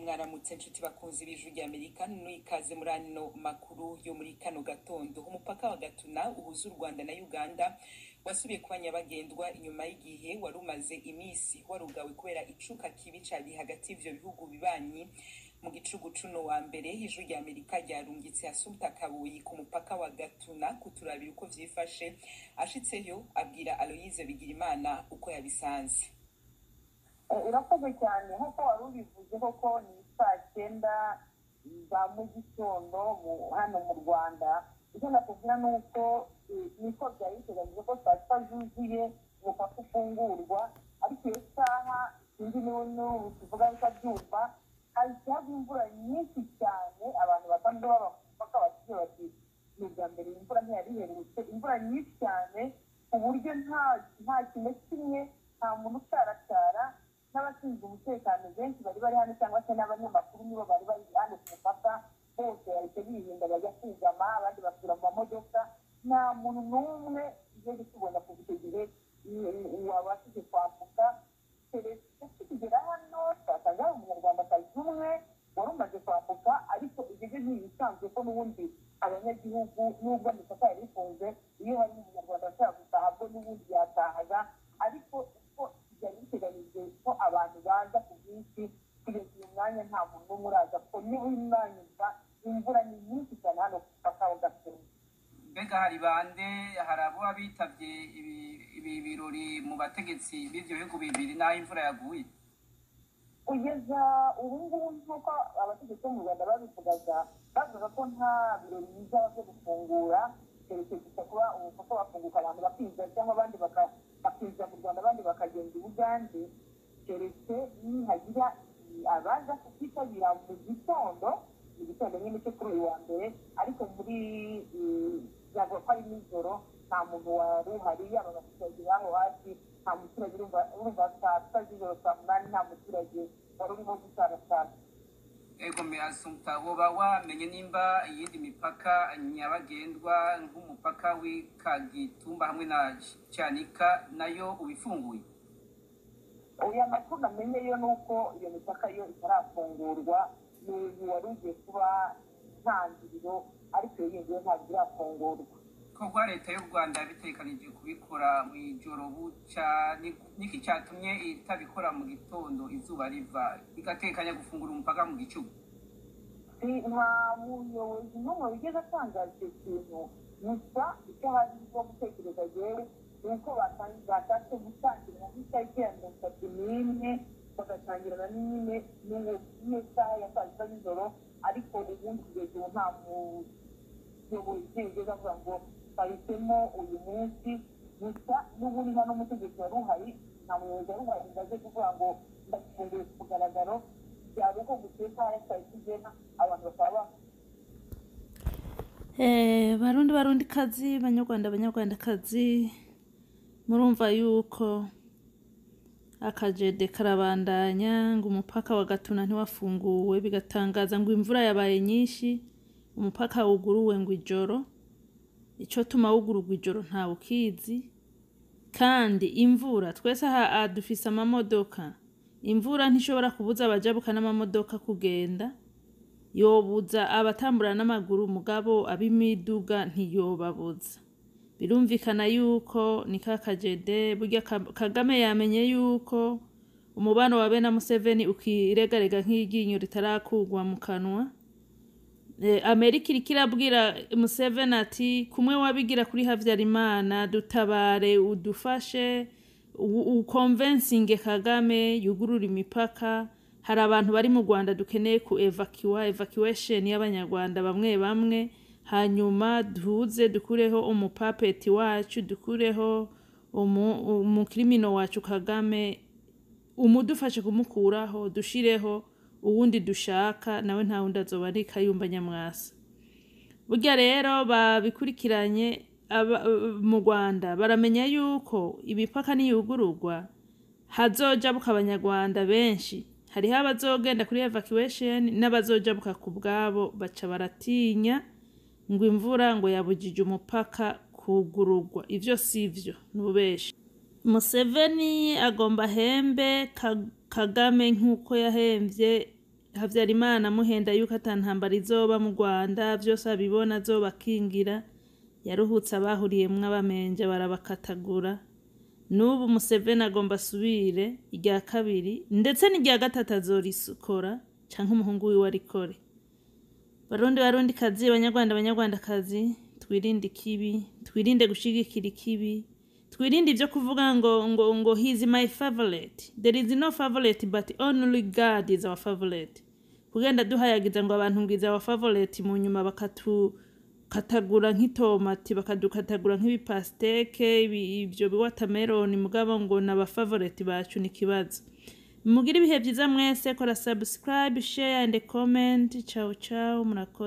mwaramutse nshuti bakunzi b'ijwi ry'Amerika n'ikaze muri ano makuru yo muri kano gatondo. Umupaka wa Gatuna uhuza u Rwanda na Uganda wasubiye kuba nyabagendwa inyuma y'igihe warumaze imisi warugawe kubera icuka kibi cari hagati y'ivyo bihugu bibanyi. Mu gicugu cuno wa mbere ijwi ry'Amerika ryarungitse asumta kabuyi ku mupaka wa Gatuna kuturabira uko vyifashe. Ashitseyo abwira Aloyize Bigirimana uko yabisanze. Irakoze cyane nkuko wari ubivuze koko ni saa 9 za mu gitondo hano mu Rwanda. Icyo nakubwira ni uko niko byari biteganyijwe ko saa 6 zuzuye umupaka ufungurwa, ariko iyo saha sinzi n'ubu tuvuga bikabyumva hajyaga imvura nyinshi cyane. Abantu basanzwe b'abapaka bakize bati ni ubwa mbere imvura ntiyari iherutse, imvura nyinshi cyane ku buryo nta kimwe kimwe, nta muntu utaracara. N'abashinzwe umutekano benshi bari hano cyangwa se n'abanyamakuru nibo bari hano ku mupaka, bose bahise bihinda bajya kwigama, abandi basura mu mamodoka. Nta muntu n'umwe uje tubona ku icyo gihe wabashije kwambuka. Kugera hano twasanga umunyarwandakazi umwe wari umaze kwambuka, ariko ibyo ntibisanzwe ko n'ubundi abanyagihugu n'ubwo imipaka yari ifunze, iyo hari umunyarwanda ashaka gutaha bwo n'ubundi yatahaga. Ariko byari biteganyijwe ko abantu baza ku bwinshi, kugeza uyu mwanya nta muntu n'umwe uraza ko n'uwimanyuza imvura ni nyinshi cyane hano ku mupaka wa Gatuna. Mbega hari bande, hari abo bitavye ibi birori mu bategetsi b'ivyo bihugu bibiri n'aho imvura yaguye? Kugeza ubu ngubu nk'uko abategetsi bo mu Rwanda babivugaga, bavuga ko nta birori bizaba byo gufungura, keretse gusa kuba umupaka wafunguka abantu bakinjira cyangwa abandi bakinjira mu Rwanda abandi bakagenda i Bugande, keretse nihagira abaza kutitabira mu gitondo nyine cyo kuri uyu wa mbere. Ariko muri yavuga ko ari nijoro nta muntu wari uhari, yaba abaturage baho hasi nta muturage urumva saa 6 z'ijoro saa 8 nta muturage wari urimo gusarasara. Ego me asumta woba wamenye nimba iyindi mipaka nyabagendwa nk'umupaka w'Ikagitumba hamwe na Cyanika nayo ubifunguye? Oya, makuru namenye yo nuko iyo mipaka yo itarafungurwa, n'ubu wari ugiye kuba ntangiriro, ariko iyo ngiyo ntabwo irafungurwa. Ko leta y'u Rwanda bitekanije kubikora mu ijoro buca, niki cyatumye itabikora mu gitondo izuba riva, igatekanya gufungura umupaka mu gicugu? Nta muyobozi n'umwe wigeze atangaza icyo kintu, gusa icyo hari cyo gutekereza jewe ni uko batashe gutangira nk'itariki ya 31 bagatangirana nyine n'iyo saha ya saa 6 z'ijoro. Ariko ubundi kugeza ubu nta muyobozi wigeze avuga ngo bahisemo uyu munsi. Gusa n'ubundi nta n'umutegetsi wari uhari, nta muyobozi wari uhari ngo aze kuvuga ngo ndafunguye ku mugaragaro. Byari uko guteka saa 6 abantu bakaba Barundi kazi, banyarwandakazi, murumva yuko akajede karabandanya ngo umupaka wa Gatuna ntiwafunguwe, bigatangaza ngo imvura yabaye nyinshi, umupaka wuguruwe ngo ijoro. Ico tuma wugururwa ijoro nta ukizi, kandi imvura twese dufise amamodoka. Imvura ntishobora kubuza abajabuka n'amamodoka kugenda, yobuza abatambura n'amaguru, mugabo abimiduga ntiyobabuza. Birumvikana yuko ni kakajede burya Kagame yamenye yuko umubano wa bena Museveni ukiregarega nk'iryinyo ritarakugwa mu kanwa. Amerika irikirabwira Museveni ati kumwe wabigira kuri Havyarimana, dutabare udufashe uconvincinge Kagame yugurura imipaka. Hari abantu bari mu Rwanda dukeneye ku evacuation y'abanyarwanda bamwe, hanyuma dukureho umupapeti wacu, dukureho umukrimino wacu Kagame, umudufashe kumukuraho, dushireho uwundi dushaka, nawe nta wundi azoba ari Kayumba nyamwasa. Burya rero babikurikiranye mu Rwanda baramenya yuko ibipaka niyugururwa hazojabuka abanyarwanda benshi. Hariho abazogenda kuri evacuation n'abazojabuka ku bwabo, baca baratinya ngo imvura ngo yabujije umupaka kugururwa. Ivyo sivyo, nubeshi. Museveni agomba hembe Kagame nk'uko yahemvye Havyarimana muhenda yuko atantambara izoba mu Rwanda vyose abibona azobakingira yaruhutse abahuriyemwo abamenje barabakatagura. Nubu Museveni agomba asubire irya kabiri ndetse n'irya gatatu azorisukora canke umuhungu wiwe arikore. Barundi kazi, banyarwandakazi, twirinde ikibi, twirinde gushigikira ikibi, twirinde ivyo kuvuga ngo he is my favorite. There is no favorite but only God is our favorite. Kugenda duhayagiza ngo abantu ngiza our favorite mu nyuma bakatugura nk'itomati, bakadukatagura nk'ibipasteke, ivyo biwatermelon, mugabo ngo n'aba favorite bacu ni kibazo. Mugire ibihe vyiza mwese, kora subscribe, share and comment. Ciao ciao, murakoze.